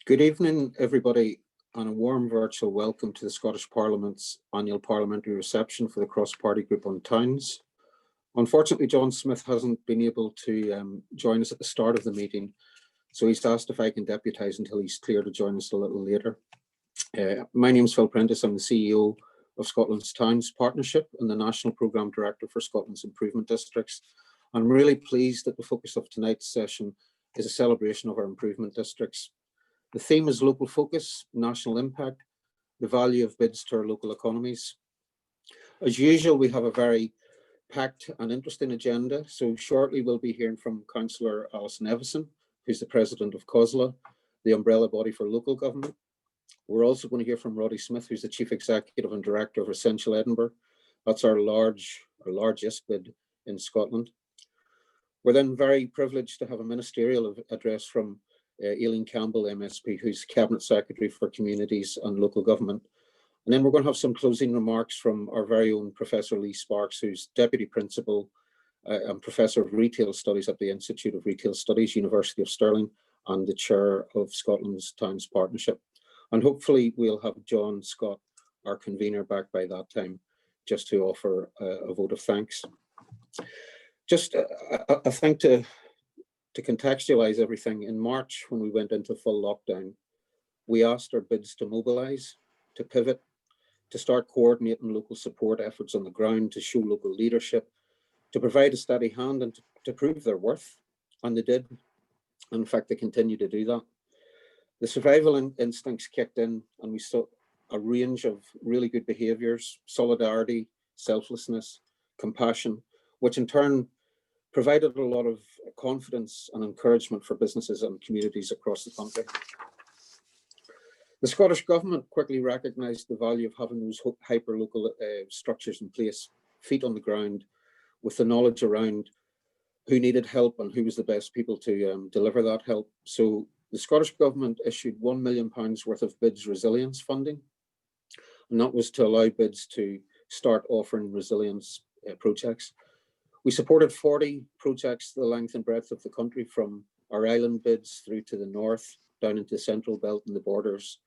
Good evening, everybody, and a warm virtual welcome to the Scottish Parliament's annual parliamentary reception for the cross-party group on towns. Unfortunately, John Smith hasn't been able to join us at the start of the meeting, so he's asked if I can deputise until he's clear to join us a little later. My name is Phil Prentice. I'm the CEO of Scotland's Towns Partnership and the National Programme Director for Scotland's Improvement Districts. I'm really pleased that the focus of tonight's session is a celebration of our improvement districts. The theme is local focus, national impact, the value of bids to our local economies. As usual, we have a very packed and interesting agenda. So shortly we'll be hearing from Councillor Alison Evison, who's the President of CoSLA, the umbrella body for local government. We're also going to hear from Roddy Smith, who's the Chief Executive and Director of Essential Edinburgh. That's our largest bid in Scotland. We're then very privileged to have a ministerial address from Aileen Campbell, MSP, who's Cabinet Secretary for Communities and Local Government. And then we're going to have some closing remarks from our very own Professor Leigh Sparks, who's Deputy Principal and Professor of Retail Studies at the Institute of Retail Studies, University of Stirling, and the Chair of Scotland's Towns Partnership. And hopefully we'll have John Scott, our convener, back by that time, just to offer a vote of thanks. Just I think to contextualise everything, in March, when we went into full lockdown, we asked our bids to mobilise, to pivot, to start coordinating local support efforts on the ground, to show local leadership, to provide a steady hand and to prove their worth. And they did. And in fact, they continue to do that. The survival instincts kicked in and we saw a range of really good behaviours: solidarity, selflessness, compassion, which in turn provided a lot of confidence and encouragement for businesses and communities across the country. The Scottish Government quickly recognised the value of having those hyper-local structures in place, feet on the ground, with the knowledge around who needed help and who was the best people to deliver that help. So the Scottish Government issued £1 million worth of bids resilience funding, and that was to allow bids to start offering resilience projects. We supported 40 projects the length and breadth of the country, from our island bids through to the north, down into the central belt and the borders.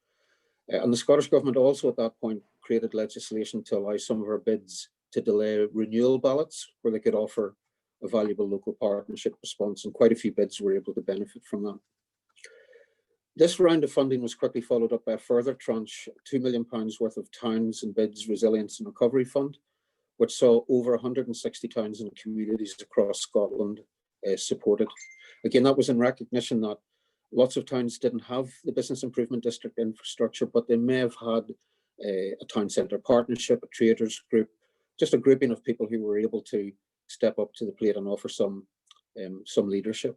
And the Scottish Government also at that point created legislation to allow some of our bids to delay renewal ballots, where they could offer a valuable local partnership response, and quite a few bids were able to benefit from that. This round of funding was quickly followed up by a further tranche, £2 million worth of Towns and Bids Resilience and Recovery Fund, which saw over 160 towns and communities across Scotland supported. Again, that was in recognition that lots of towns didn't have the business improvement district infrastructure, but they may have had a town centre partnership, a traders group, just a grouping of people who were able to step up to the plate and offer some leadership.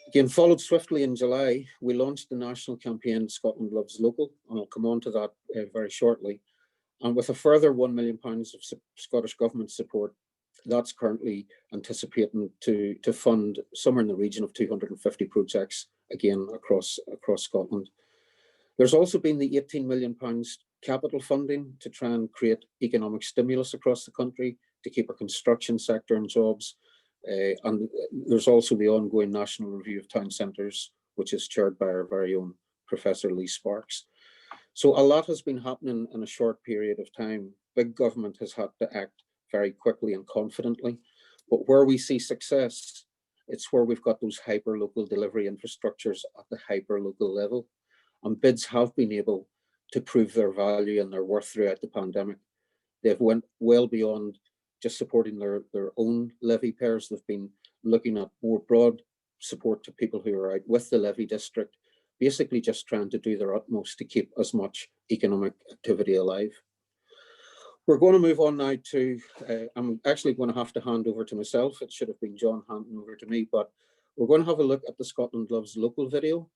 Again, followed swiftly in July, we launched the national campaign Scotland Loves Local, and I'll come on to that very shortly. And with a further £1 million of Scottish Government support, that's currently anticipating to fund somewhere in the region of 250 projects, again, across Scotland. There's also been the £18 million capital funding to try and create economic stimulus across the country to keep our construction sector and jobs. And there's also the ongoing National Review of Town Centres, which is chaired by our very own Professor Leigh Sparks. So a lot has been happening in a short period of time. Big government has had to act very quickly and confidently, but where we see success, it's where we've got those hyper-local delivery infrastructures at the hyper-local level. And bids have been able to prove their value and their worth throughout the pandemic. They've went well beyond just supporting their own levy payers. They've been looking at more broad support to people who are out with the levy district, basically just trying to do their utmost to keep as much economic activity alive. We're going to move on now to, I'm actually going to have to hand over to myself. It should have been John handing over to me, but we're going to have a look at the Scotland Loves Local video.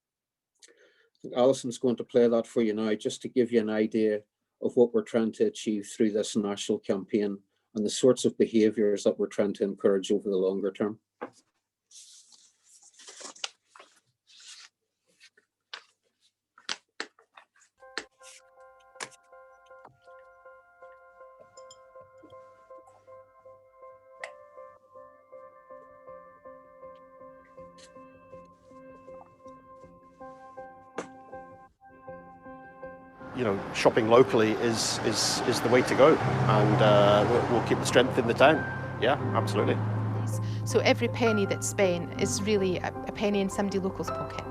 Alison's going to play that for you now, just to give you an idea of what we're trying to achieve through this national campaign and the sorts of behaviours that we're trying to encourage over the longer term. you know, shopping locally is the way to go, and we'll keep the strength in the town. Yeah, absolutely. So every penny that's spent is really a penny in somebody local's pocket.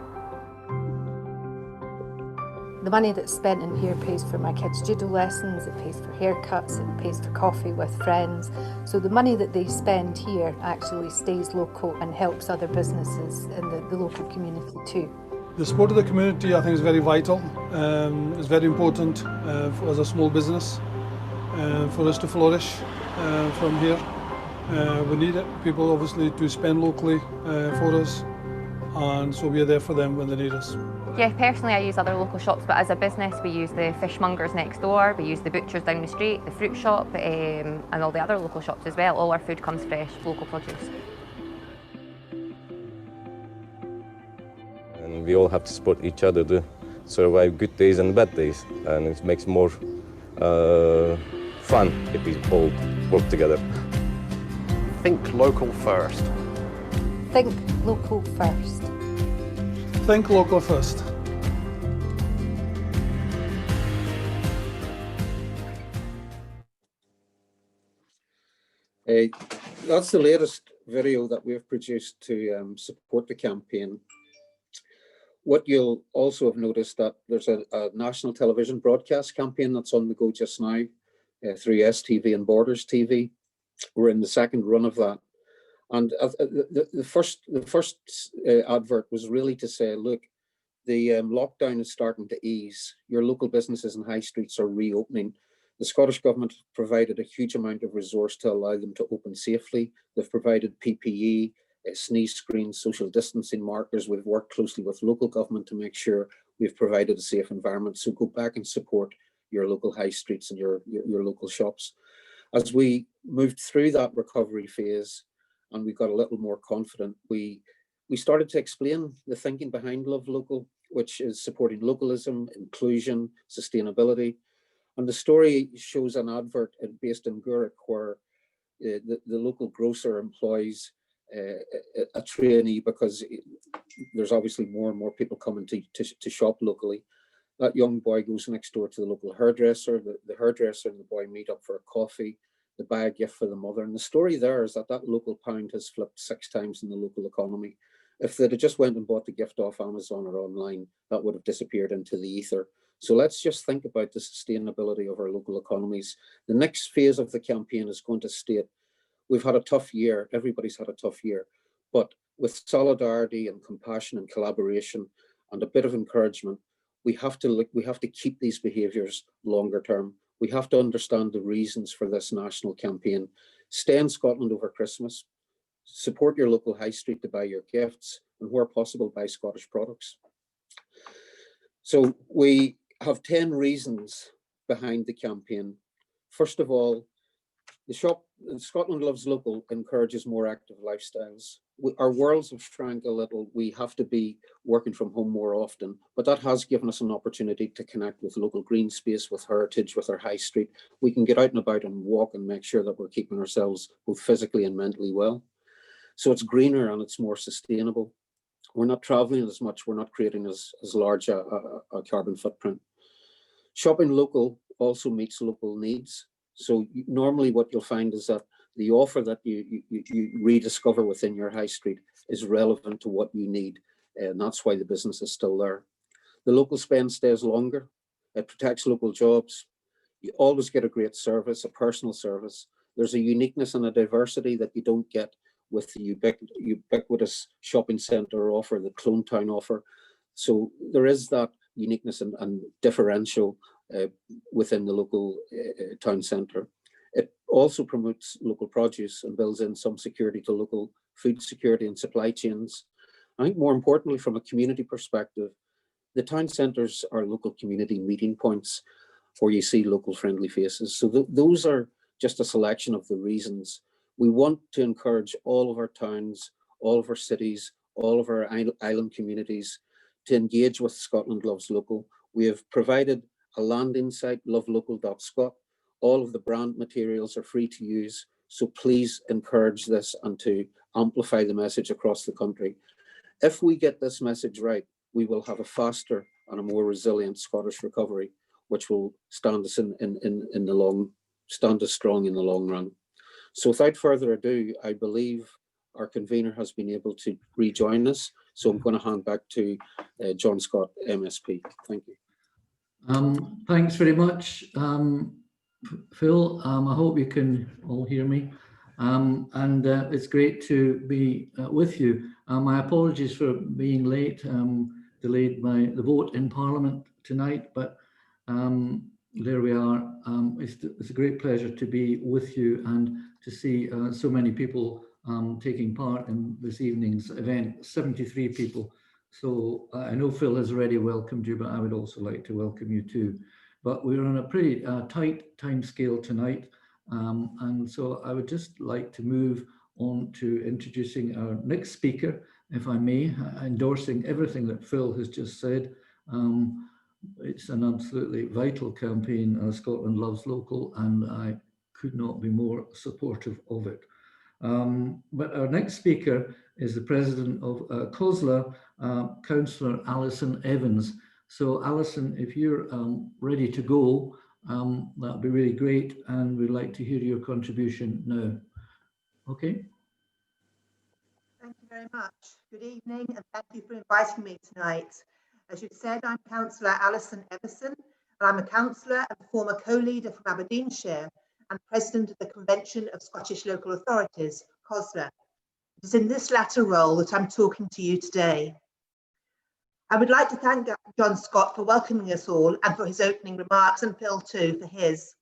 The money that's spent in here pays for my kids' judo lessons, it pays for haircuts, it pays for coffee with friends. So the money that they spend here actually stays local and helps other businesses in the local community too. The support of the community, I think, is very vital. It's very important as a small business for us to flourish from here. We need it, people obviously to spend locally for us, and so we are there for them when they need us. Yeah, personally I use other local shops, but as a business we use the fishmongers next door, we use the butchers down the street, the fruit shop, and all the other local shops as well. All our food comes fresh, local produce. And we all have to support each other to survive good days and bad days, and it makes more fun if we all work together. Think local first. Think local first. Think local first. That's the latest video that we've produced to support the campaign. What you'll also have noticed that there's a national television broadcast campaign that's on the go just now through STV and Borders TV. We're in the second run of that. And the first advert was really to say, look, the lockdown is starting to ease. Your local businesses and high streets are reopening. The Scottish Government provided a huge amount of resource to allow them to open safely. They've provided PPE, sneeze screens, social distancing markers. We've worked closely with local government to make sure we've provided a safe environment. So go back and support your local high streets and your local shops. As we moved through that recovery phase and we got a little more confident, we started to explain the thinking behind Love Local, which is supporting localism, inclusion, sustainability. And the story shows an advert based in Gurrick where the local grocer employs a trainee because there's obviously more and more people coming to shop locally. That young boy goes next door to the local hairdresser. The hairdresser and the boy meet up for a coffee. They buy a gift for the mother. And the story there is that local pound has flipped 6 times in the local economy. If they'd have just went and bought the gift off Amazon or online, that would have disappeared into the ether. So let's just think about the sustainability of our local economies. The next phase of the campaign is going to state, we've had a tough year, everybody's had a tough year, but with solidarity and compassion and collaboration and a bit of encouragement, we have to keep these behaviours longer term. We have to understand the reasons for this national campaign. Stay in Scotland over Christmas, support your local high street to buy your gifts, and where possible, buy Scottish products. So we have 10 reasons behind the campaign. First of all, Scotland Loves Local encourages more active lifestyles. Our worlds have shrank a little. We have to be working from home more often, but that has given us an opportunity to connect with local green space, with heritage, with our high street. We can get out and about and walk and make sure that we're keeping ourselves both physically and mentally well. So it's greener and it's more sustainable. We're not traveling as much. We're not creating as large a carbon footprint. Shopping local also meets local needs. So normally what you'll find is that the offer that you rediscover within your high street is relevant to what you need. And that's why the business is still there. The local spend stays longer. It protects local jobs. You always get a great service, a personal service. There's a uniqueness and a diversity that you don't get with the ubiquitous shopping centre offer, the Clonetown offer. So there is that uniqueness and differential within the local town centre. It also promotes local produce and builds in some security to local food security and supply chains. I think more importantly, from a community perspective, the town centres are local community meeting points where you see local friendly faces. So those are just a selection of the reasons. We want to encourage all of our towns, all of our cities, all of our island communities to engage with Scotland Loves Local. We have provided a landing site, lovelocal.scot. All of the brand materials are free to use. So please encourage this and to amplify the message across the country. If we get this message right, we will have a faster and a more resilient Scottish recovery. which will stand us stand us strong in the long run. So without further ado, I believe our convener has been able to rejoin us. So I'm going to hand back to John Scott, MSP. Thank you. Thanks very much, Phil. I hope you can all hear me. And it's great to be with you. My apologies for being late, delayed by the vote in Parliament tonight, but there we are. It's a great pleasure to be with you and to see so many people taking part in this evening's event, 73 people. So I know Phil has already welcomed you, but I would also like to welcome you too. But we're on a pretty tight time scale tonight. And so I would just like to move on to introducing our next speaker, if I may, endorsing everything that Phil has just said. It's an absolutely vital campaign, Scotland Loves Local, and I could not be more supportive of it. But our next speaker is the president of CoSLA, Councillor Alison Evans. So Alison, if you're ready to go, that'd be really great, and we'd like to hear your contribution now. Okay. Thank you very much. Good evening, and thank you for inviting me tonight. As you said, I'm Councillor Alison Evison, and I'm a councillor and former co-leader from Aberdeenshire and president of the Convention of Scottish Local Authorities, CoSLA. It is in this latter role that I'm talking to you today. I would like to thank John Scott for welcoming us all and for his opening remarks, and Phil too for his.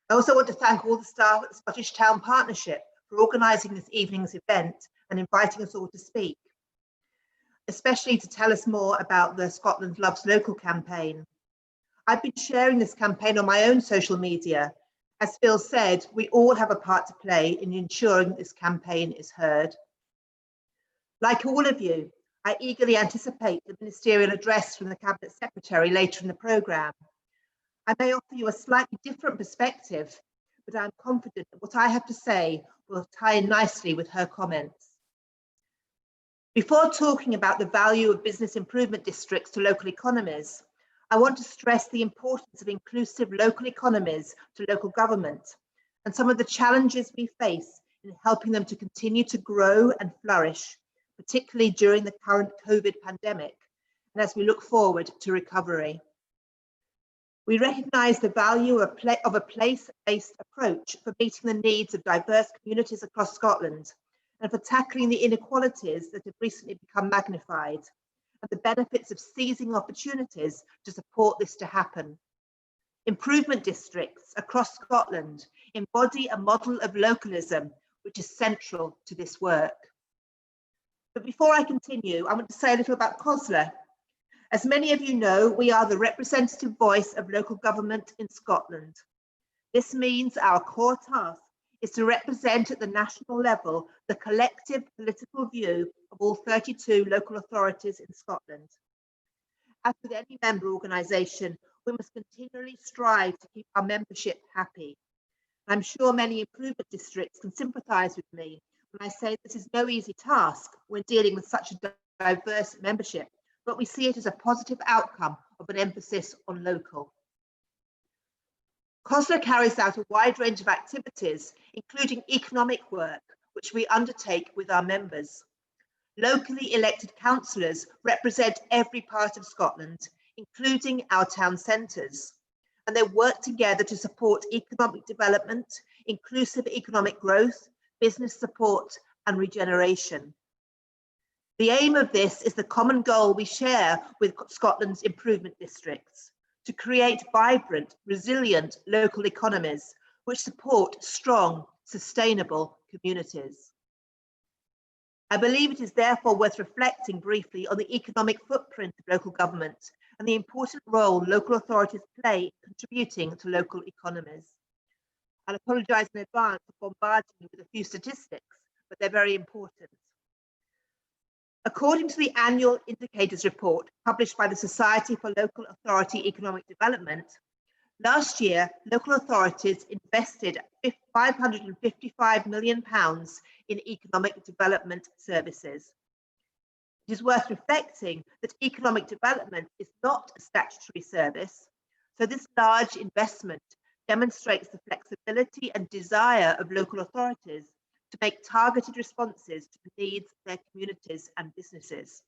I also want to thank all the staff at the Scottish Town Partnership for organising this evening's event and inviting us all to speak, especially to tell us more about the Scotland Loves Local campaign. I've been sharing this campaign on my own social media. As Phil said, we all have a part to play in ensuring this campaign is heard. Like all of you, I eagerly anticipate the ministerial address from the Cabinet Secretary later in the programme. I may offer you a slightly different perspective, but I'm confident that what I have to say will tie in nicely with her comments. Before talking about the value of business improvement districts to local economies, I want to stress the importance of inclusive local economies to local government and some of the challenges we face in helping them to continue to grow and flourish, particularly during the current COVID pandemic and as we look forward to recovery. We recognise the value of a place-based approach for meeting the needs of diverse communities across Scotland and for tackling the inequalities that have recently become magnified, and the benefits of seizing opportunities to support this to happen. Improvement districts across Scotland embody a model of localism which is central to this work. But before I continue, I want to say a little about CoSLA. As many of you know, we are the representative voice of local government in Scotland. This means our core task is to represent at the national level the collective political view of all 32 local authorities in Scotland. As with any member organisation, we must continually strive to keep our membership happy. I'm sure many improvement districts can sympathise with me when I say this is no easy task when dealing with such a diverse membership, but we see it as a positive outcome of an emphasis on local. CoSLA carries out a wide range of activities, including economic work, which we undertake with our members. Locally elected councillors represent every part of Scotland, including our town centres, and they work together to support economic development, inclusive economic growth, business support and regeneration. The aim of this is the common goal we share with Scotland's improvement districts, to create vibrant, resilient local economies which support strong, sustainable communities. I believe it is therefore worth reflecting briefly on the economic footprint of local government and the important role local authorities play in contributing to local economies. I'll apologise in advance for bombarding you with a few statistics, but they're very important. According to the annual indicators report published by the Society for Local Authority Economic Development, last year local authorities invested £555 million in economic development services. It is worth reflecting that economic development is not a statutory service, So this large investment demonstrates the flexibility and desire of local authorities to make targeted responses to the needs of their communities and businesses.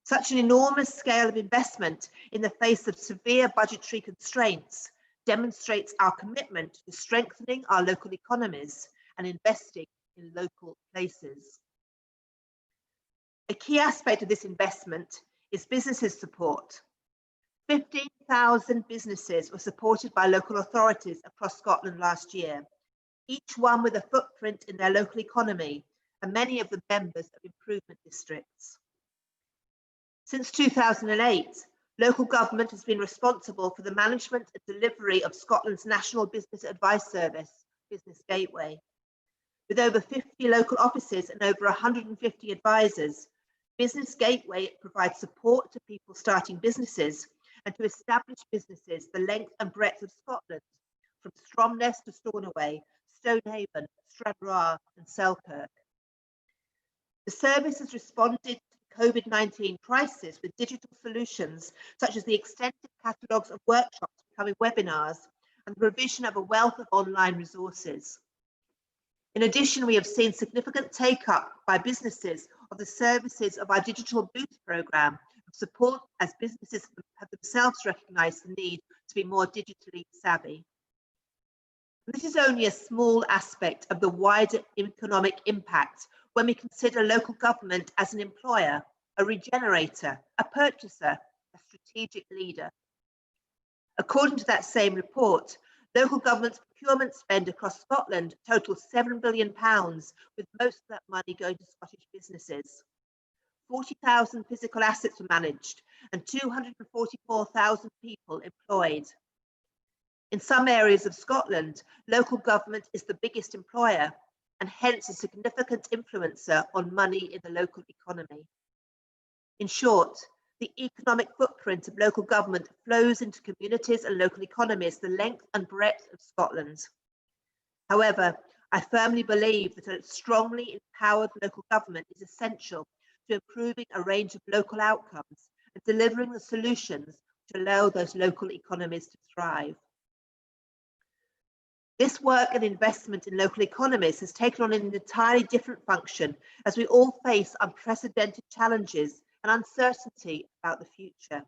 Such an enormous scale of investment in the face of severe budgetary constraints demonstrates our commitment to strengthening our local economies and investing in local places. A key aspect of this investment is businesses support. 15,000 businesses were supported by local authorities across Scotland last year, each one with a footprint in their local economy, and many of them members of improvement districts. Since 2008, local government has been responsible for the management and delivery of Scotland's National Business Advice Service, Business Gateway. With over 50 local offices and over 150 advisors, Business Gateway provides support to people starting businesses and to established businesses the length and breadth of Scotland, from Stromness to Stornoway, Stonehaven, Stranraer and Selkirk. The service has responded to the COVID-19 crisis with digital solutions such as the extensive catalogues of workshops becoming webinars and the provision of a wealth of online resources. In addition, we have seen significant take-up by businesses of the services of our digital booth programme of support as businesses have themselves recognised the need to be more digitally savvy. This is only a small aspect of the wider economic impact when we consider local government as an employer, a regenerator, a purchaser, a strategic leader. According to that same report, local government's procurement spend across Scotland totals £7 billion, with most of that money going to Scottish businesses. 40,000 physical assets were managed and 244,000 people employed. In some areas of Scotland, local government is the biggest employer and hence a significant influencer on money in the local economy. In short, the economic footprint of local government flows into communities and local economies the length and breadth of Scotland. However, I firmly believe that a strongly empowered local government is essential to improving a range of local outcomes and delivering the solutions to allow those local economies to thrive. This work and investment in local economies has taken on an entirely different function as we all face unprecedented challenges and uncertainty about the future.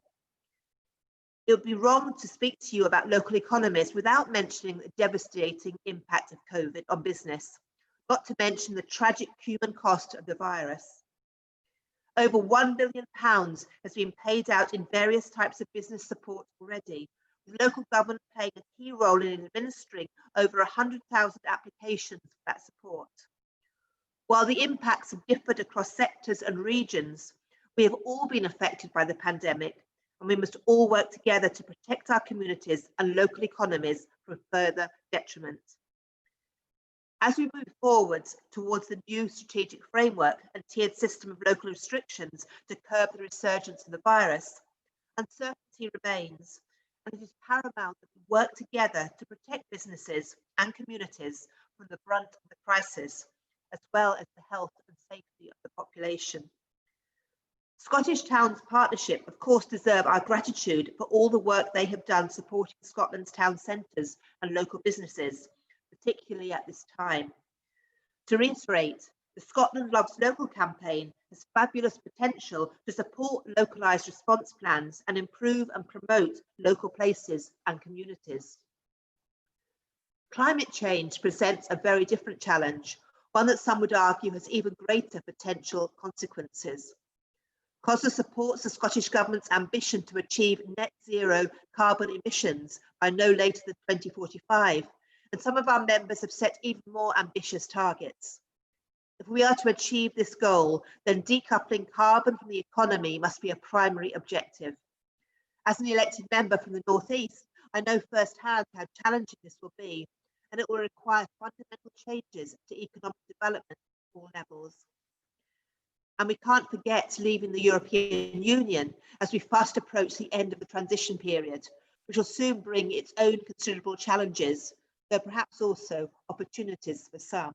It would be wrong to speak to you about local economies without mentioning the devastating impact of COVID on business, not to mention the tragic human cost of the virus. Over £1 billion has been paid out in various types of business support already, with local government playing a key role in administering over 100,000 applications for that support. While the impacts have differed across sectors and regions, we have all been affected by the pandemic, and we must all work together to protect our communities and local economies from further detriment. As we move forward towards the new strategic framework and tiered system of local restrictions to curb the resurgence of the virus, uncertainty remains, and it is paramount that we work together to protect businesses and communities from the brunt of the crisis, as well as the health and safety of the population. Scottish Towns Partnership, of course, deserve our gratitude for all the work they have done supporting Scotland's town centres and local businesses, particularly at this time. To reiterate, the Scotland Loves Local campaign has fabulous potential to support localised response plans and improve and promote local places and communities. Climate change presents a very different challenge, one that some would argue has even greater potential consequences. CoSLA supports the Scottish Government's ambition to achieve net zero carbon emissions by no later than 2045, and some of our members have set even more ambitious targets. If we are to achieve this goal, then decoupling carbon from the economy must be a primary objective. As an elected member from the North East, I know firsthand how challenging this will be, and it will require fundamental changes to economic development at all levels. And we can't forget leaving the European Union as we fast approach the end of the transition period, which will soon bring its own considerable challenges, though perhaps also opportunities for some.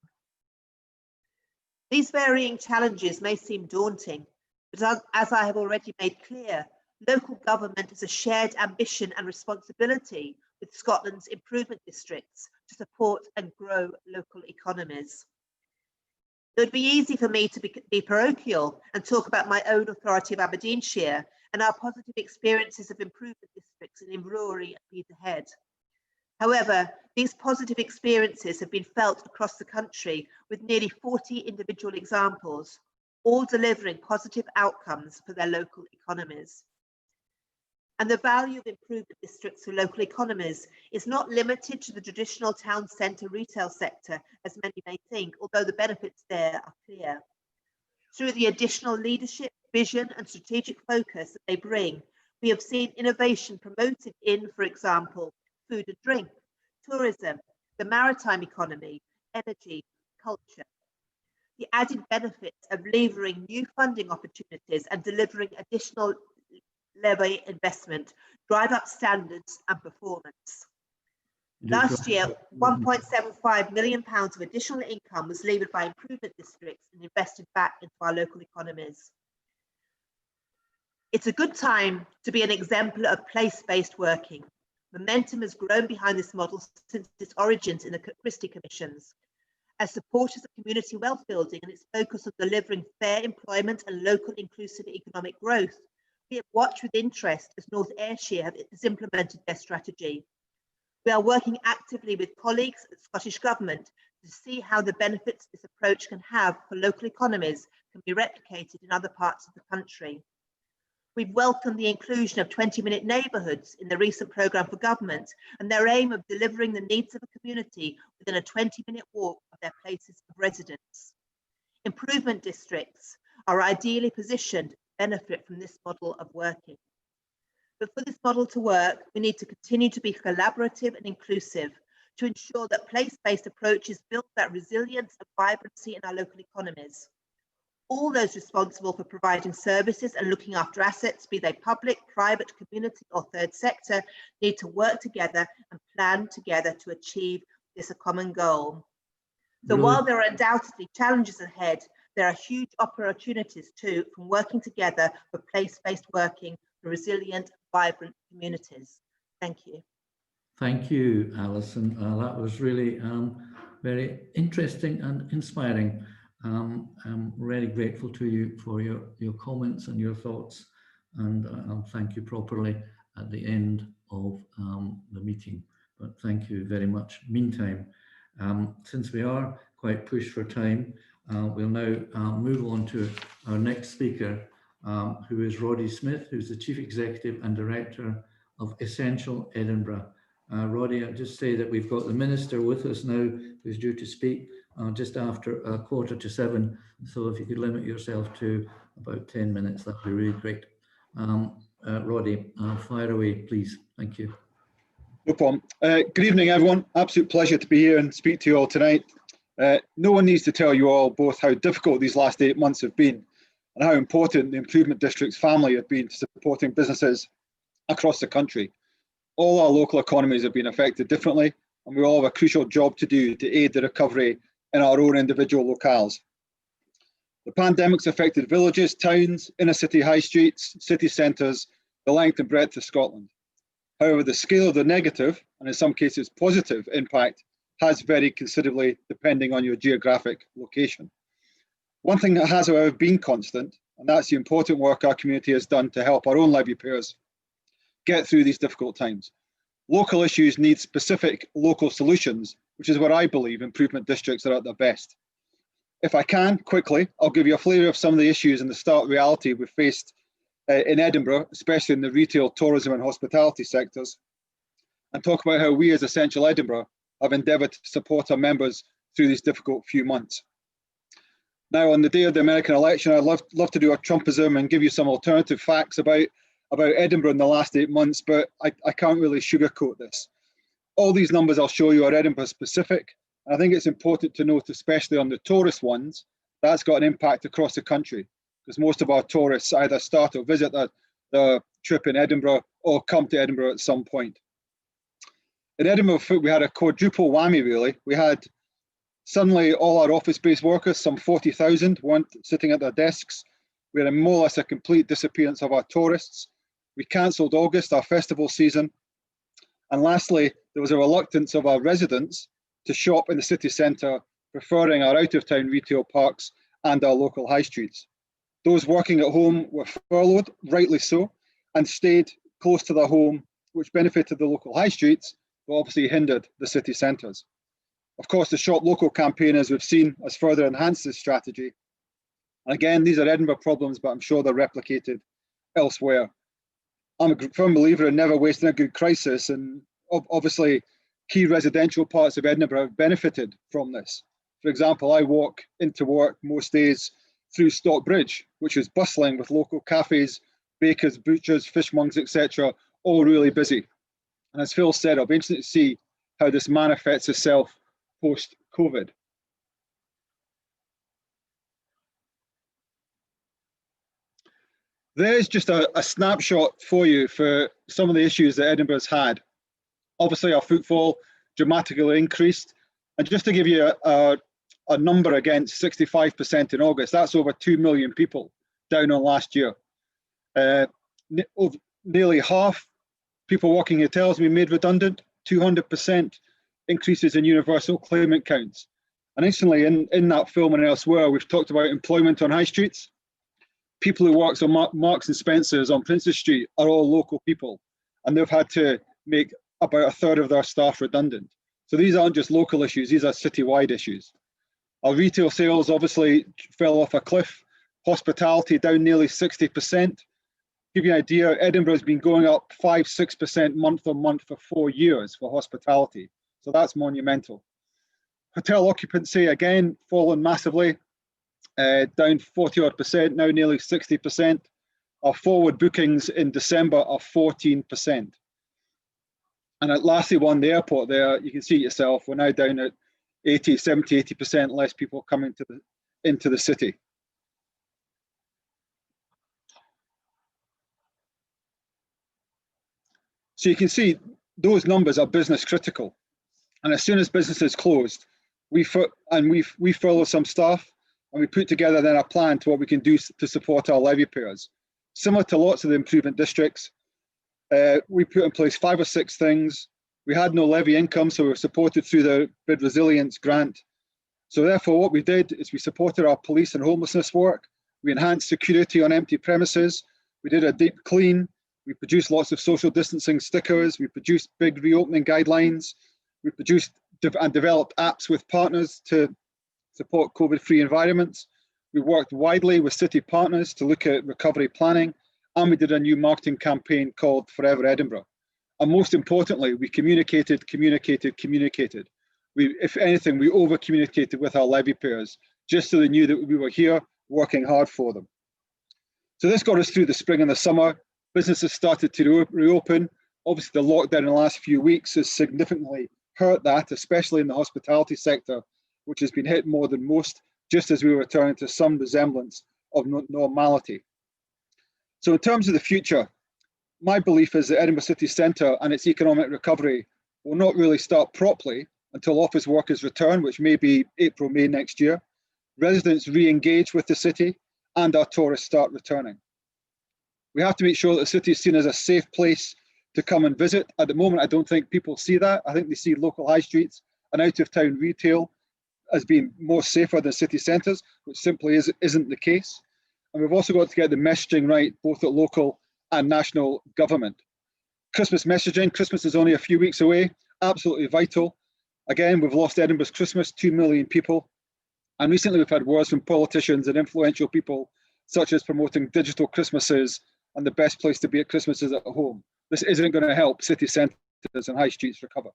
These varying challenges may seem daunting, but as I have already made clear, Local government is a shared ambition and responsibility with Scotland's improvement districts to support and grow local economies. It would be easy for me to be parochial and talk about my own authority of Aberdeenshire and our positive experiences of improvement districts in Inverurie and Peterhead. However, these positive experiences have been felt across the country with nearly 40 individual examples, all delivering positive outcomes for their local economies. And the value of improvement districts for local economies is not limited to the traditional town centre retail sector, as many may think, although the benefits there are clear. Through the additional leadership, vision and strategic focus that they bring, we have seen innovation promoted in, for example, food and drink, tourism, the maritime economy, energy, culture. The added benefits of levering new funding opportunities and delivering additional levy investment drive up standards and performance. Last year, £1.75 million of additional income was levered by improvement districts and invested back into our local economies. It's a good time to be an exemplar of place-based working. Momentum has grown behind this model since its origins in the Christie Commissions. As supporters of community wealth building and its focus on delivering fair employment and local inclusive economic growth, we have watched with interest as North Ayrshire has implemented their strategy. We are working actively with colleagues at the Scottish Government to see how the benefits this approach can have for local economies can be replicated in other parts of the country. We've welcomed the inclusion of 20-minute neighbourhoods in the recent programme for government and their aim of delivering the needs of a community within a 20-minute walk of their places of residence. Improvement districts are ideally positioned to benefit from this model of working. But for this model to work, we need to continue to be collaborative and inclusive to ensure that place-based approaches build that resilience and vibrancy in our local economies. All those responsible for providing services and looking after assets, be they public, private, community or third sector, need to work together and plan together to achieve this a common goal. So while there are undoubtedly challenges ahead, there are huge opportunities too from working together for place-based working for resilient, vibrant communities. Thank you. Thank you, Alison. That was really very interesting and inspiring. I'm really grateful to you for your comments and your thoughts, and I'll thank you properly at the end of the meeting. But thank you very much. Meantime, since we are quite pushed for time, we'll now move on to our next speaker, who is Roddy Smith, who's the Chief Executive and Director of Essential Edinburgh. Roddy, I'll just say that we've got the Minister with us now, who's due to speak just after 7:15. So if you could limit yourself to about 10 minutes, that'd be really great. Roddy, fire away, please. Thank you. No problem. Good evening, everyone. Absolute pleasure to be here and speak to you all tonight. No one needs to tell you all both how difficult these last 8 months have been and how important the Improvement District's family have been to supporting businesses across the country. All our local economies have been affected differently, and we all have a crucial job to do to aid the recovery in our own individual locales. The pandemic's affected villages, towns, inner city high streets, city centres, the length and breadth of Scotland. However, the scale of the negative, and in some cases positive, impact has varied considerably depending on your geographic location. One thing that has, however, been constant, and that's the important work our community has done to help our own levy payers get through these difficult times. Local issues need specific local solutions, which is where I believe improvement districts are at their best. If I can, quickly, I'll give you a flavour of some of the issues and the stark reality we've faced in Edinburgh, especially in the retail, tourism and hospitality sectors, and talk about how we as Essential Edinburgh have endeavoured to support our members through these difficult few months. Now, on the day of the American election, I'd love to do a Trumpism and give you some alternative facts about Edinburgh in the last 8 months, but I can't really sugarcoat this. All these numbers I'll show you are Edinburgh specific, and I think it's important to note, especially on the tourist ones, that's got an impact across the country, because most of our tourists either start or visit the trip in Edinburgh or come to Edinburgh at some point. In Edinburgh, we had a quadruple whammy, really. We had suddenly all our office-based workers, some 40,000, weren't sitting at their desks. We had more or less a complete disappearance of our tourists. We cancelled August, our festival season. And lastly, there was a reluctance of our residents to shop in the city centre, preferring our out-of-town retail parks and our local high streets. Those working at home were furloughed, rightly so, and stayed close to their home, which benefited the local high streets, but obviously hindered the city centres. Of course, the Shop Local campaign, as we've seen, has further enhanced this strategy. And again, these are Edinburgh problems, but I'm sure they're replicated elsewhere. I'm a firm believer in never wasting a good crisis, and obviously key residential parts of Edinburgh have benefited from this. For example, I walk into work most days through Stockbridge, which is bustling with local cafes, bakers, butchers, fishmongers, etc., all really busy. And as Phil said, I'll be interested to see how this manifests itself post-COVID. There's just a snapshot for you for some of the issues that Edinburgh's had. Obviously, our footfall dramatically increased. And just to give you a number against 65% in August, that's over 2 million people down on last year. Nearly half people working in hotels we made redundant, 200% increases in universal claimant counts. And instantly in that film and elsewhere, we've talked about employment on high streets. People who work on Marks and Spencer's on Princes Street are all local people, and they've had to make about a third of their staff redundant. So these aren't just local issues, these are citywide issues. Our retail sales obviously fell off a cliff. Hospitality down nearly 60%. Give you an idea, Edinburgh has been going up 5-6% month on month for 4 years for hospitality. So that's monumental. Hotel occupancy, again, fallen massively, down 40-odd%, now nearly 60%. Our forward bookings in December are 14%. And lastly, the airport there, you can see it yourself, we're now down at 70-80% less people coming into the city. So you can see those numbers are business critical. And as soon as businesses closed, we furloughed some staff, and we put together then a plan to what we can do to support our levy payers. Similar to lots of the improvement districts, we put in place 5 or 6 things. We had no levy income, so we were supported through the Bid Resilience grant. So therefore what we did is we supported our police and homelessness work. We enhanced security on empty premises. We did a deep clean. We produced lots of social distancing stickers. We produced big reopening guidelines. We produced and developed apps with partners to support COVID-free environments. We worked widely with city partners to look at recovery planning, and we did a new marketing campaign called Forever Edinburgh. And most importantly, we communicated. If anything, we over-communicated with our levy payers, just so they knew that we were here working hard for them. So this got us through the spring and the summer. Businesses started to reopen. Obviously, the lockdown in the last few weeks has significantly hurt that, especially in the hospitality sector, which has been hit more than most, just as we were returning to some resemblance of normality. So in terms of the future, my belief is that Edinburgh City Centre and its economic recovery will not really start properly until office workers return, which may be April, May next year, residents re-engage with the city, and our tourists start returning. We have to make sure that the city is seen as a safe place to come and visit. At the moment, I don't think people see that. I think they see local high streets and out-of-town retail as being more safer than city centres, which simply isn't the case. And we've also got to get the messaging right, both at local and national government. Christmas messaging, Christmas is only a few weeks away, absolutely vital. Again, we've lost Edinburgh's Christmas, 2 million people. And recently we've had words from politicians and influential people, such as promoting digital Christmases and the best place to be at Christmas is at home. This isn't going to help city centres and high streets recover.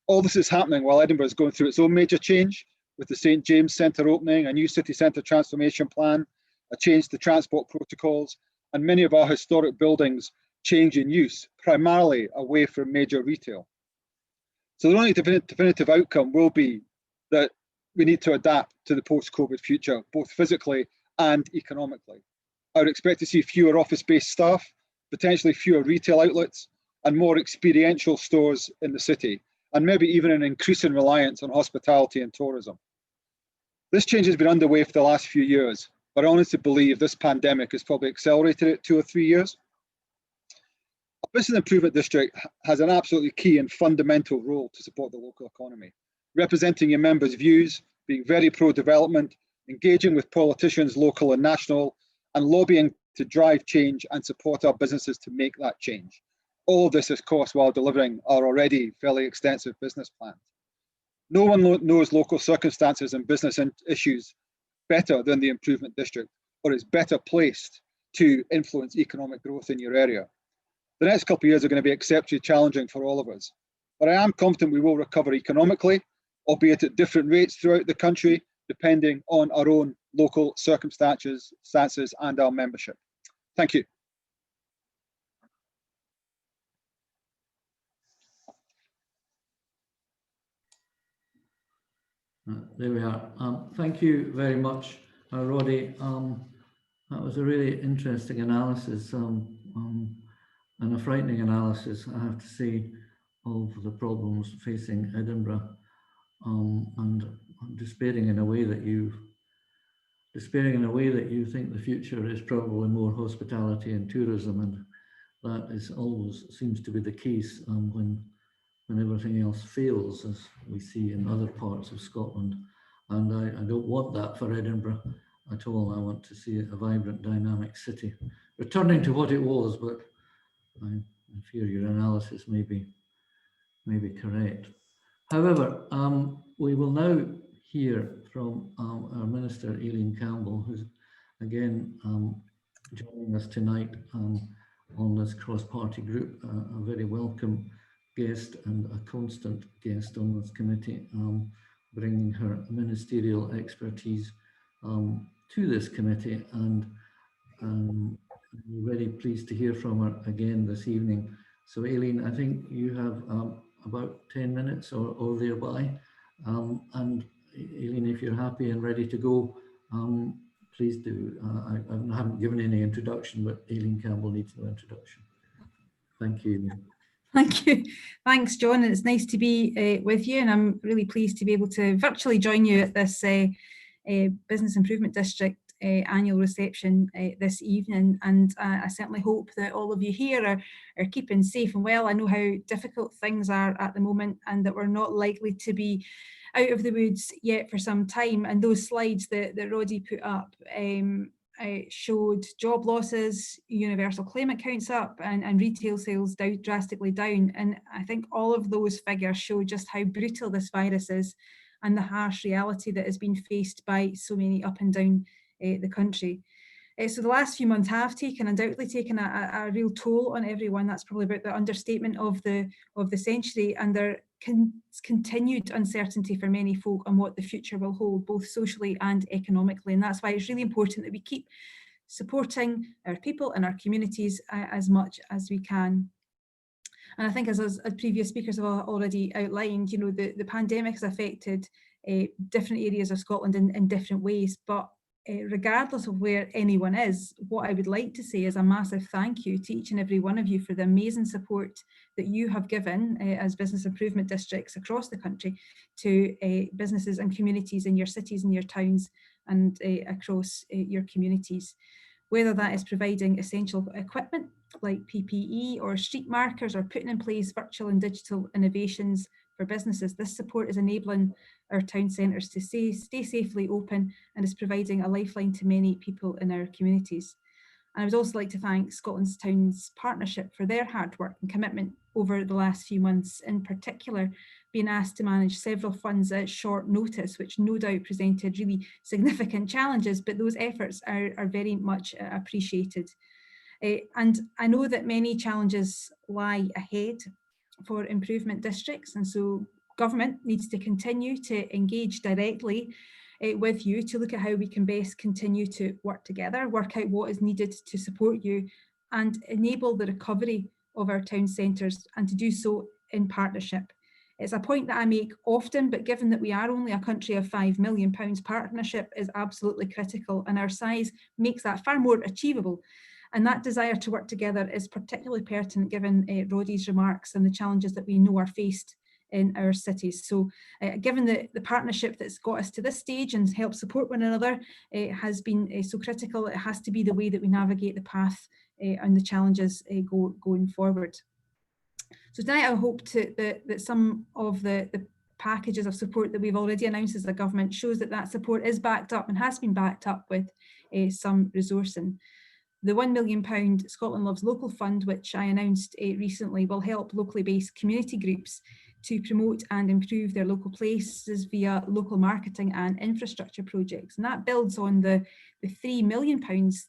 All this is happening while Edinburgh is going through its own major change, with the St James Centre opening, a new city centre transformation plan, a change to transport protocols, and many of our historic buildings change in use, primarily away from major retail. So the only definitive outcome will be that we need to adapt to the post-COVID future, both physically and economically. I would expect to see fewer office-based staff, potentially fewer retail outlets, and more experiential stores in the city, and maybe even an increasing reliance on hospitality and tourism. This change has been underway for the last few years, but I honestly believe this pandemic has probably accelerated it 2 or 3 years. A business improvement district has an absolutely key and fundamental role to support the local economy, representing your members' views, being very pro-development, engaging with politicians, local and national, and lobbying to drive change and support our businesses to make that change. All of this, of course, while delivering our already fairly extensive business plans. No one knows local circumstances and business issues better than the improvement district, or is better placed to influence economic growth in your area. The next couple of years are going to be exceptionally challenging for all of us, but I am confident we will recover economically, albeit at different rates throughout the country, depending on our own local circumstances and our membership. Thank you. There we are. Thank you very much, Roddy. That was a really interesting analysis and a frightening analysis, I have to say, of the problems facing Edinburgh, and despairing in a way that you think the future is probably more hospitality and tourism, and that is always seems to be the case when everything else fails, as we see in other parts of Scotland. And I don't want that for Edinburgh at all. I want to see a vibrant, dynamic city, returning to what it was, but I fear your analysis may be correct. However, we will now hear from our Minister, Aileen Campbell, who's again joining us tonight on this cross-party group, a very welcome guest and a constant guest on this committee, bringing her ministerial expertise to this committee, and we're very pleased to hear from her again this evening. So Aileen, I think you have about 10 minutes or thereby, and Aileen, if you're happy and ready to go, please do. I haven't given any introduction, but Aileen Campbell needs no introduction. Thank you, Aileen. Thank you. Thanks, John. It's nice to be with you, and I'm really pleased to be able to virtually join you at this Business Improvement District annual reception this evening. And I certainly hope that all of you here are keeping safe and well. I know how difficult things are at the moment, and that we're not likely to be out of the woods yet for some time. And those slides that Roddy put up showed job losses, universal claim accounts up, and retail sales drastically down. And I think all of those figures show just how brutal this virus is, and the harsh reality that has been faced by so many up and down the country. So the last few months have undoubtedly taken a real toll on everyone. That's probably about the understatement of the century, and there continued uncertainty for many folk on what the future will hold, both socially and economically. And that's why it's really important that we keep supporting our people and our communities as much as we can. And I think, as previous speakers have already outlined, you know, the pandemic has affected different areas of Scotland in different ways, but regardless of where anyone is, what I would like to say is a massive thank you to each and every one of you for the amazing support that you have given as business improvement districts across the country to businesses and communities in your cities and your towns and across your communities. Whether that is providing essential equipment like PPE or street markers, or putting in place virtual and digital innovations for businesses, this support is enabling our town centres to stay safely open, and is providing a lifeline to many people in our communities. And I would also like to thank Scotland's Towns Partnership for their hard work and commitment over the last few months, in particular being asked to manage several funds at short notice, which no doubt presented really significant challenges, but those efforts are very much appreciated. And I know that many challenges lie ahead for improvement districts, and so government needs to continue to engage directly with you to look at how we can best continue to work together, work out what is needed to support you, and enable the recovery of our town centres, and to do so in partnership. It's a point that I make often, but given that we are only a country of £5 million, partnership is absolutely critical, and our size makes that far more achievable. And that desire to work together is particularly pertinent given Roddy's remarks and the challenges that we know are faced in our cities. So given the partnership that's got us to this stage and helped support one another has been so critical, it has to be the way that we navigate the path and the challenges going forward. So tonight I hope that some of the packages of support that we've already announced as a government shows that support is backed up and has been backed up with some resourcing. The £1 million Scotland Loves Local Fund, which I announced recently, will help locally based community groups to promote and improve their local places via local marketing and infrastructure projects. And that builds on the £3 million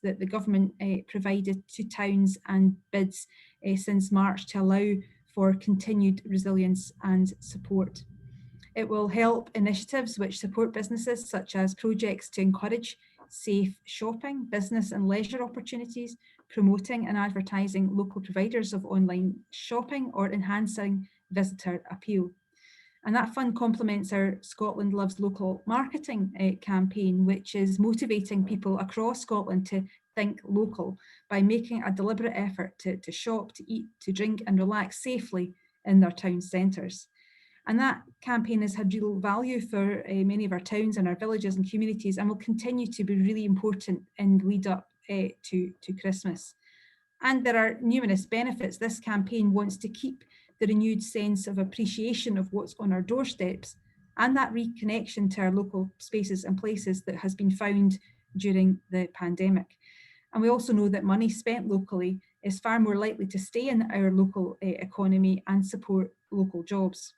that the government provided to towns and bids since March to allow for continued resilience and support. It will help initiatives which support businesses, such as projects to encourage safe shopping, business and leisure opportunities, promoting and advertising local providers of online shopping, or enhancing visitor appeal. And that fund complements our Scotland Loves Local marketing campaign, which is motivating people across Scotland to think local by making a deliberate effort to shop, to eat, to drink and relax safely in their town centres. And that campaign has had real value for many of our towns and our villages and communities, and will continue to be really important in the lead up to Christmas. And there are numerous benefits. This campaign wants to keep the renewed sense of appreciation of what's on our doorsteps and that reconnection to our local spaces and places that has been found during the pandemic. And we also know that money spent locally is far more likely to stay in our local economy and support local jobs.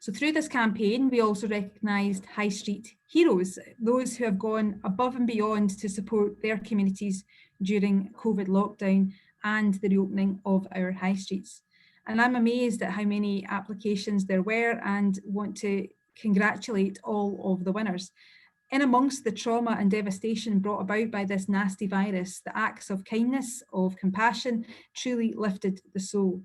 So through this campaign, we also recognised high street heroes, those who have gone above and beyond to support their communities during COVID lockdown and the reopening of our high streets. And I'm amazed at how many applications there were, and want to congratulate all of the winners. In amongst the trauma and devastation brought about by this nasty virus, the acts of kindness, of compassion, truly lifted the soul.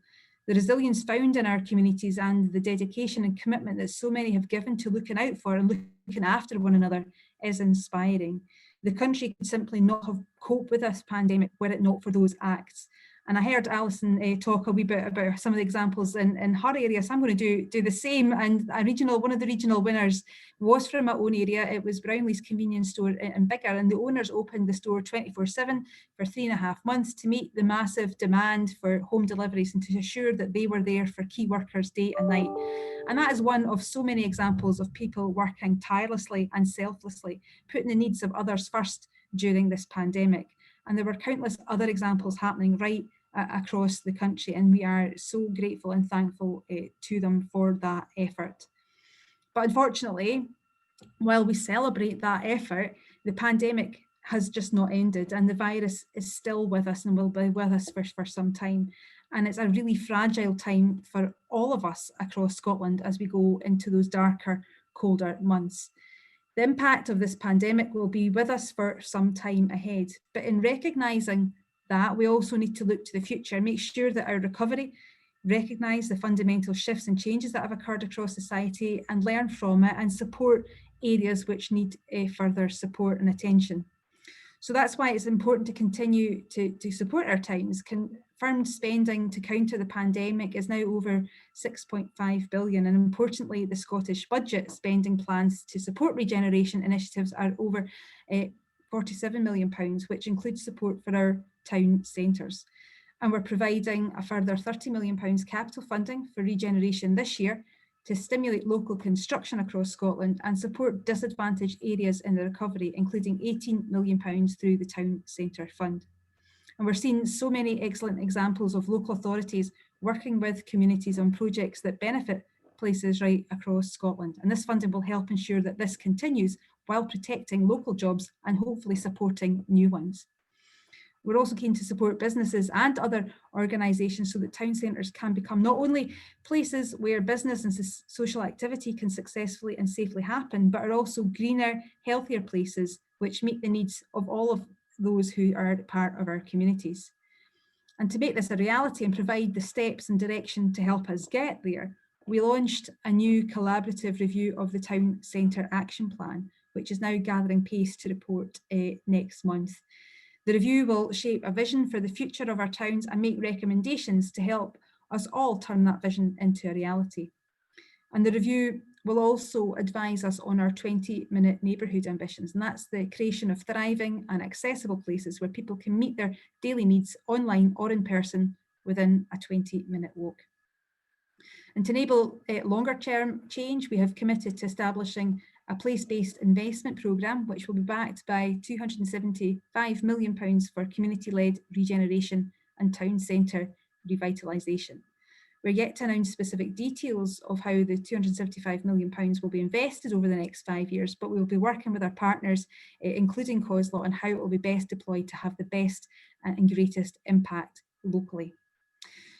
The resilience found in our communities and the dedication and commitment that so many have given to looking out for and looking after one another is inspiring. The country could simply not have coped with this pandemic were it not for those acts. And I heard Alison talk a wee bit about some of the examples in her area, so I'm going to do the same. And one of the regional winners was from my own area. It was Brownlee's convenience store in Biggar, and the owners opened the store 24/7 for 3.5 months to meet the massive demand for home deliveries and to assure that they were there for key workers day and night. And that is one of so many examples of people working tirelessly and selflessly, putting the needs of others first during this pandemic. And there were countless other examples happening right across the country, and we are so grateful and thankful to them for that effort. But unfortunately, while we celebrate that effort, the pandemic has just not ended, and the virus is still with us and will be with us for some time. And it's a really fragile time for all of us across Scotland as we go into those darker, colder months. The impact of this pandemic will be with us for some time ahead, but in recognising that, we also need to look to the future, make sure that our recovery recognise the fundamental shifts and changes that have occurred across society and learn from it and support areas which need further support and attention. So that's why it's important to continue to support our towns. Confirmed spending to counter the pandemic is now over 6.5 billion, and importantly, the Scottish budget spending plans to support regeneration initiatives are over £47 million, which includes support for our town centres. And we're providing a further £30 million capital funding for regeneration this year to stimulate local construction across Scotland and support disadvantaged areas in the recovery, including £18 million through the Town Centre Fund. And we're seeing so many excellent examples of local authorities working with communities on projects that benefit places right across Scotland. And this funding will help ensure that this continues while protecting local jobs and hopefully supporting new ones. We're also keen to support businesses and other organisations so that town centres can become not only places where business and social activity can successfully and safely happen, but are also greener, healthier places which meet the needs of all of those who are part of our communities. And to make this a reality and provide the steps and direction to help us get there, we launched a new collaborative review of the Town Centre Action Plan, which is now gathering pace to report next month. The review will shape a vision for the future of our towns and make recommendations to help us all turn that vision into a reality. And the review will also advise us on our 20-minute neighbourhood ambitions, and that's the creation of thriving and accessible places where people can meet their daily needs online or in person within a 20-minute walk. And to enable longer term change, we have committed to establishing a place-based investment programme, which will be backed by £275 million for community-led regeneration and town centre revitalisation. We're yet to announce specific details of how the £275 million will be invested over the next 5 years, but we will be working with our partners, including CoSLA, on how it will be best deployed to have the best and greatest impact locally.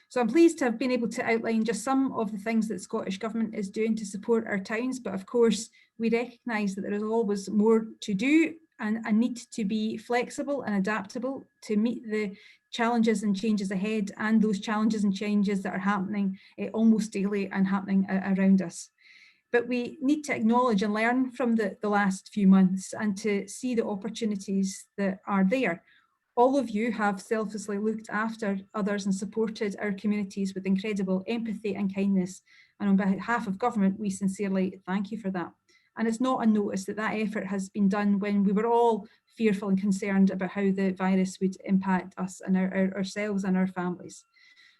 So I'm pleased to have been able to outline just some of the things that Scottish Government is doing to support our towns, but of course we recognise that there is always more to do and a need to be flexible and adaptable to meet the challenges and changes ahead, and those challenges and changes that are happening almost daily and happening around us. But we need to acknowledge and learn from the last few months and to see the opportunities that are there. All of you have selflessly looked after others and supported our communities with incredible empathy and kindness. And on behalf of government, we sincerely thank you for that. And it's not unnoticed that that effort has been done when we were all fearful and concerned about how the virus would impact us and ourselves and our families.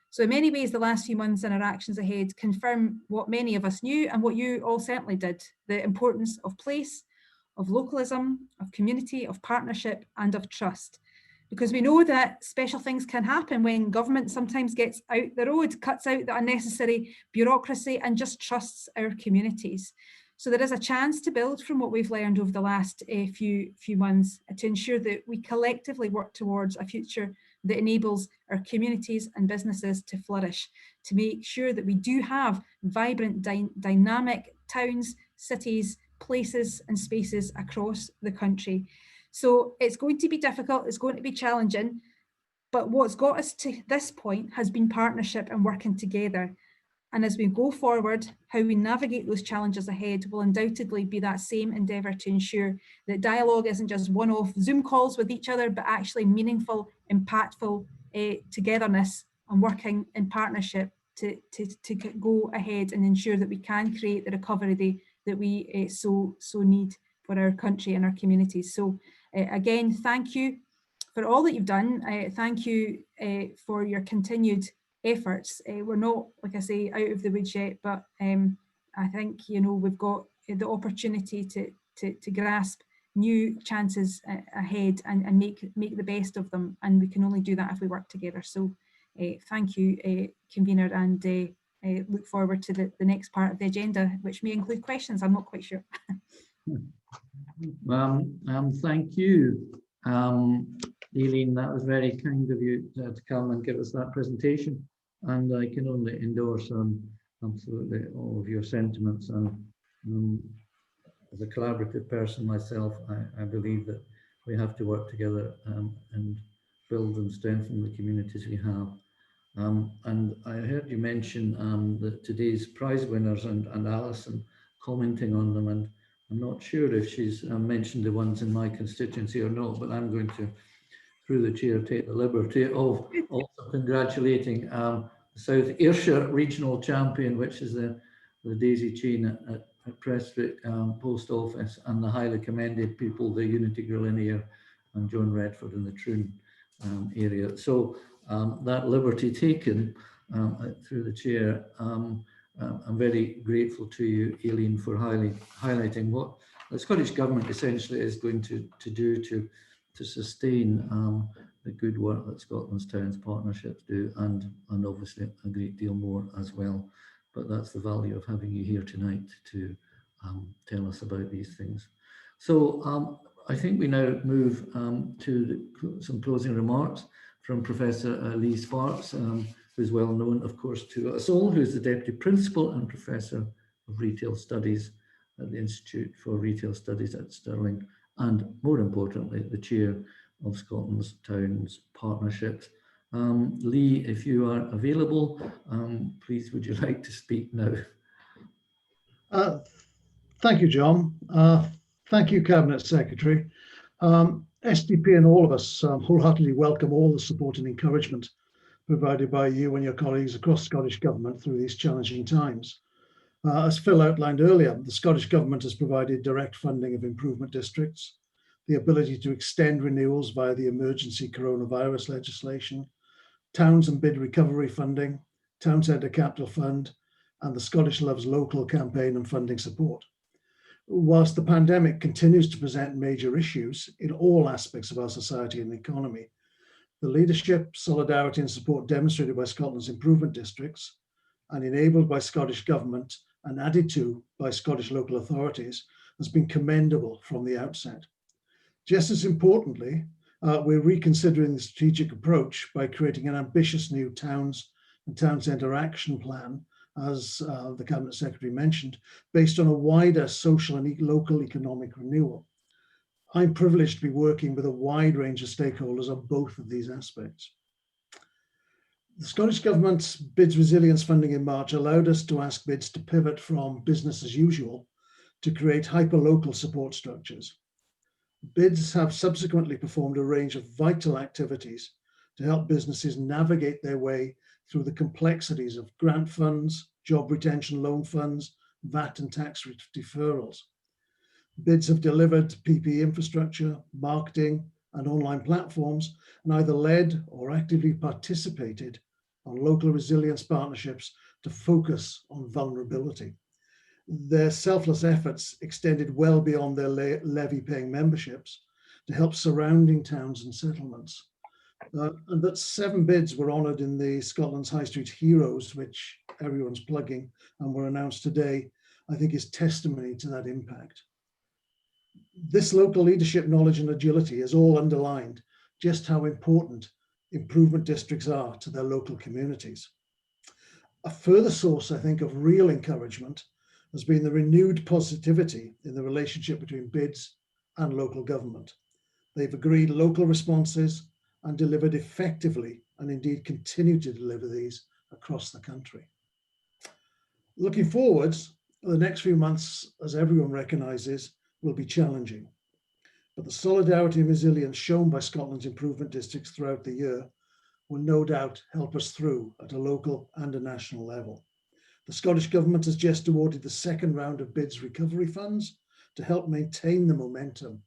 So in many ways, the last few months and our actions ahead confirm what many of us knew and what you all certainly did, the importance of place, of localism, of community, of partnership and of trust. Because we know that special things can happen when government sometimes gets out the road, cuts out the unnecessary bureaucracy and just trusts our communities. So there is a chance to build from what we've learned over the last few months to ensure that we collectively work towards a future that enables our communities and businesses to flourish, to make sure that we do have vibrant, dynamic towns, cities, places and spaces across the country. So it's going to be difficult, it's going to be challenging, but what's got us to this point has been partnership and working together. And as we go forward, how we navigate those challenges ahead will undoubtedly be that same endeavour to ensure that dialogue isn't just one-off Zoom calls with each other, but actually meaningful, impactful togetherness and working in partnership to go ahead and ensure that we can create the recovery that we so need for our country and our communities. So again, thank you for all that you've done. Thank you for your continued efforts. We're not, like I say, out of the woods yet, but I think, you know, we've got the opportunity to grasp new chances ahead and make the best of them, and we can only do that if we work together. So thank you, Convener, and look forward to the next part of the agenda, which may include questions. I'm not quite sure. Thank you, Aileen. That was very kind of you to come and give us that presentation, and I can only endorse absolutely all of your sentiments. And as a collaborative person myself, I believe that we have to work together and build and strengthen the communities we have. And I heard you mention that today's prize winners and Alison commenting on them, and I'm not sure if she's mentioned the ones in my constituency or not, but I'm going to, through the chair, take the liberty of also congratulating the South Ayrshire regional champion, which is the Daisy chain at Prestwick Post Office, and the highly commended people, the Unity Grill in here and John Redford in the Troon area. So that liberty taken through the chair, I'm very grateful to you, Aileen, for highlighting what the Scottish Government essentially is going to do to sustain the good work that Scotland's Towns Partnerships do, and obviously a great deal more as well. But that's the value of having you here tonight to tell us about these things. So I think we now move to some closing remarks from Professor Leigh Sparks, who's well known, of course, to us all, who's the Deputy Principal and Professor of Retail Studies at the Institute for Retail Studies at Stirling, and more importantly, the Chair of Scotland's Towns Partnerships. Leigh, if you are available, please would you like to speak now? Thank you, John. Thank you, Cabinet Secretary. SDP and all of us wholeheartedly welcome all the support and encouragement provided by you and your colleagues across Scottish Government through these challenging times. As Phil outlined earlier, the Scottish Government has provided direct funding of improvement districts, the ability to extend renewals via the emergency coronavirus legislation, towns and bid recovery funding, town centre capital fund, and the Scottish Loves Local campaign and funding support. Whilst the pandemic continues to present major issues in all aspects of our society and economy, the leadership, solidarity and support demonstrated by Scotland's improvement districts and enabled by Scottish Government and added to by Scottish local authorities has been commendable from the outset. Just as importantly, we're reconsidering the strategic approach by creating an ambitious new towns and town centre action plan, as the Cabinet Secretary mentioned, based on a wider social and local economic renewal. I'm privileged to be working with a wide range of stakeholders on both of these aspects. The Scottish Government's bids resilience funding in March allowed us to ask bids to pivot from business as usual to create hyper-local support structures. Bids have subsequently performed a range of vital activities to help businesses navigate their way through the complexities of grant funds, job retention loan funds, VAT and tax deferrals. Bids have delivered PPE infrastructure, marketing and online platforms, and either led or actively participated on local resilience partnerships to focus on vulnerability. Their selfless efforts extended well beyond their levy-paying memberships to help surrounding towns and settlements. And that 7 bids were honoured in the Scotland's High Street Heroes, which everyone's plugging and were announced today, I think is testimony to that impact. This local leadership, knowledge and agility has all underlined just how important improvement districts are to their local communities. A further source, I think, of real encouragement has been the renewed positivity in the relationship between bids and local government. They've agreed local responses and delivered effectively, and indeed continue to deliver these across the country. Looking forwards, the next few months, as everyone recognises, will be challenging. But the solidarity and resilience shown by Scotland's improvement districts throughout the year will no doubt help us through at a local and a national level. The Scottish Government has just awarded the second round of bids recovery funds to help maintain the momentum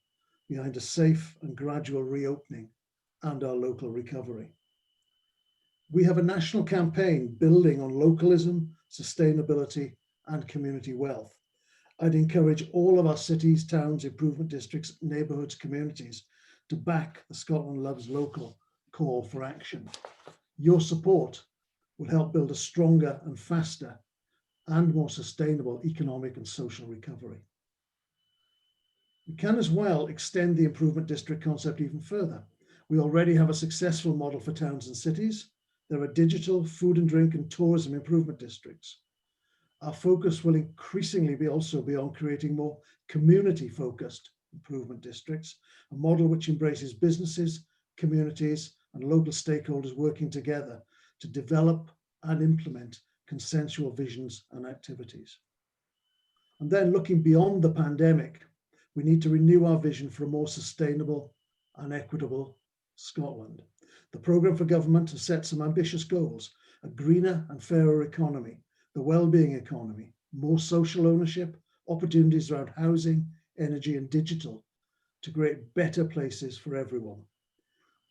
behind a safe and gradual reopening and our local recovery. We have a national campaign building on localism, sustainability and community wealth. I'd encourage all of our cities, towns, improvement districts, neighbourhoods, communities to back the Scotland Loves Local call for action. Your support will help build a stronger and faster and more sustainable economic and social recovery. We can as well extend the improvement district concept even further. We already have a successful model for towns and cities. There are digital, food and drink and tourism improvement districts. Our focus will increasingly also be on creating more community-focused improvement districts, a model which embraces businesses, communities and local stakeholders working together to develop and implement consensual visions and activities. And then looking beyond the pandemic, we need to renew our vision for a more sustainable and equitable Scotland. The programme for government has set some ambitious goals: a greener and fairer economy, the well-being economy, more social ownership, opportunities around housing, energy and digital to create better places for everyone.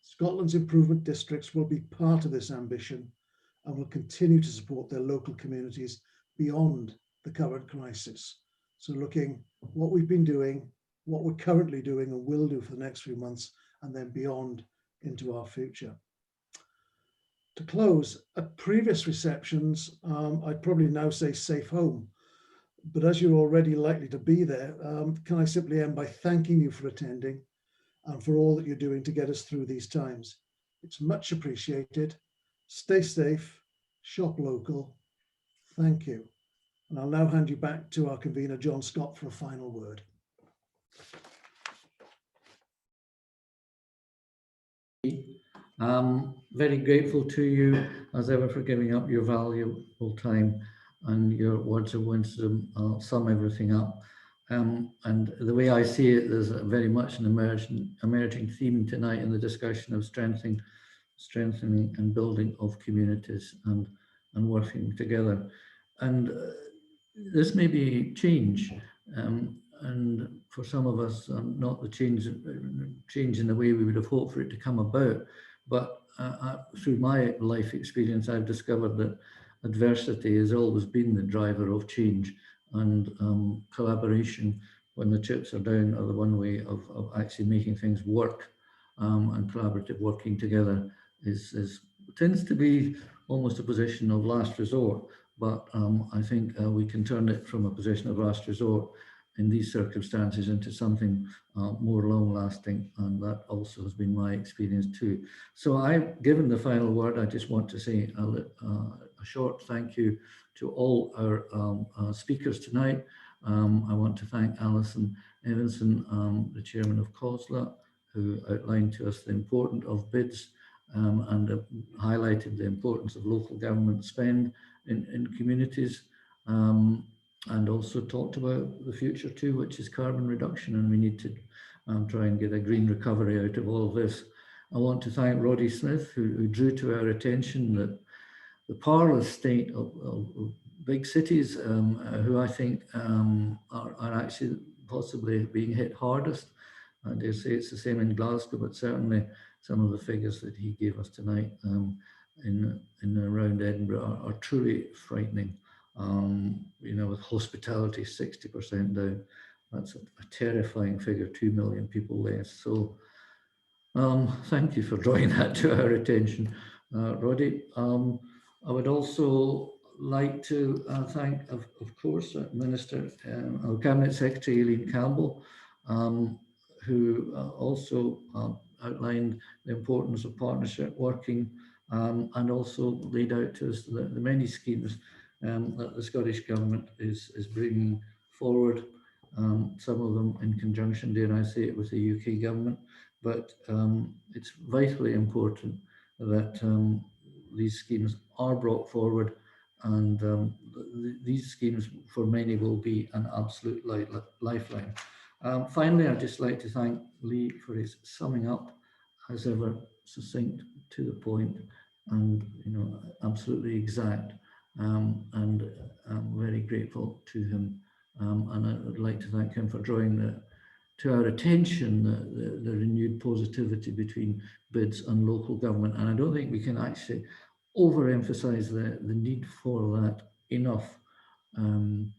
Scotland's improvement districts will be part of this ambition and will continue to support their local communities beyond the current crisis. So looking what we've been doing, what we're currently doing and will do for the next few months, and then beyond into our future. To close, at previous receptions, I'd probably now say safe home, but as you're already likely to be there, can I simply end by thanking you for attending and for all that you're doing to get us through these times. It's much appreciated. Stay safe, shop local. Thank you. And I'll now hand you back to our convener, John Scott, for a final word. Very grateful to you as ever for giving up your valuable time, and your words of wisdom sum everything up. And the way I see it, there's very much an emerging theme tonight in the discussion of strengthening and building of communities and working together. And this may be change, and for some of us, not the change in the way we would have hoped for it to come about. But through my life experience, I've discovered that adversity has always been the driver of change, and collaboration, when the chips are down, are the one way of actually making things work. And collaborative working together tends to be almost a position of last resort. But I think we can turn it from a position of last resort in these circumstances into something more long-lasting, and that also has been my experience too. So given the final word, I just want to say a short thank you to all our speakers tonight. I want to thank Alison Evison, the chairman of CoSLA, who outlined to us the importance of bids and highlighted the importance of local government spend in communities, and also talked about the future too, which is carbon reduction, and we need to try and get a green recovery out of all of this. I want to thank Roddy Smith, who drew to our attention that the parlous state of big cities, who I think are actually possibly being hit hardest. I dare say it's the same in Glasgow, but certainly some of the figures that he gave us tonight in and around Edinburgh are truly frightening. You know, with hospitality 60% down, that's a terrifying figure, 2 million people less. So thank you for drawing that to our attention, Roddy. I would also like to thank, of course, Minister, our Cabinet Secretary, Aileen Campbell, who also outlined the importance of partnership working, and also laid out to us the many schemes that the Scottish Government is bringing forward, some of them in conjunction, dare I say it, with the UK Government. But it's vitally important that these schemes are brought forward, and these schemes for many will be an absolute lifeline. Finally, I'd just like to thank Leigh for his summing up, as ever, succinct, to the point, and absolutely exact. And I'm very grateful to him, and I would like to thank him for drawing to our attention the renewed positivity between bids and local government. And I don't think we can actually overemphasize the need for that enough. And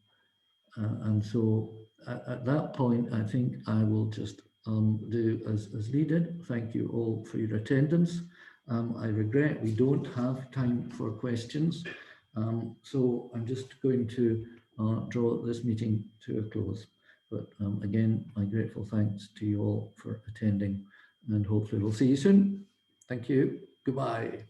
so at that point, I think I will just do as Leigh did. Thank you all for your attendance. I regret we don't have time for questions. So I'm just going to draw this meeting to a close. But again, my grateful thanks to you all for attending, and hopefully we'll see you soon. Thank you. Goodbye.